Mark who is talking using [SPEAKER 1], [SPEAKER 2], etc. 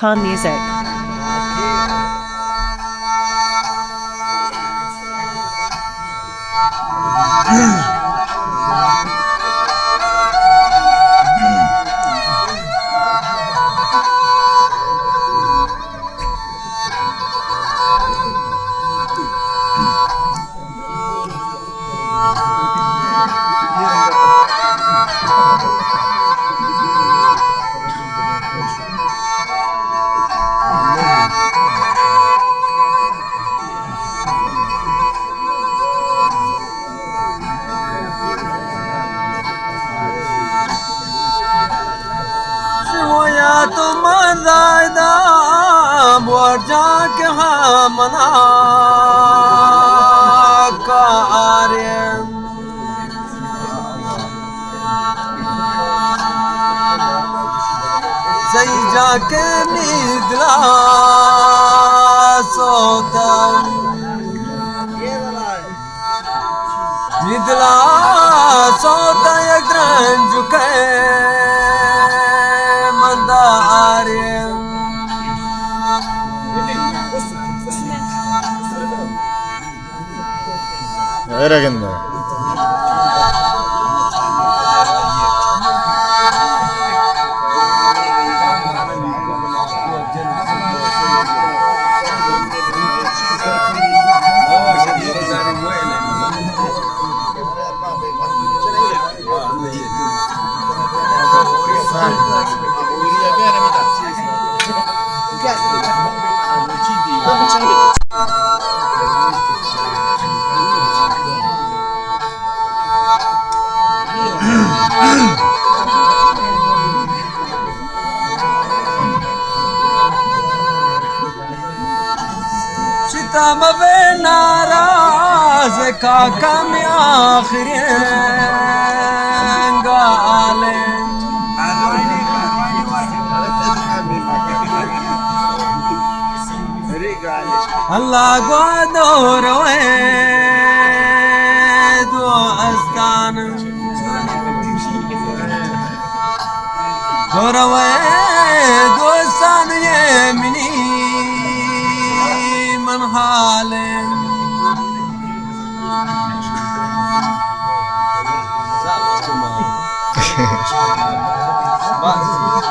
[SPEAKER 1] Furkan Music.
[SPEAKER 2] तुम ज़ायदा बोझा के हमना कार्य सही जाके निदला सोता निदला सोता एक रंज के
[SPEAKER 3] Era grande.
[SPEAKER 2] तम वे नाराज काका में आखिरी गाले अल्लाह को दोरवे दो अस्तान दोरवे दो सान ये मिनी हाले बस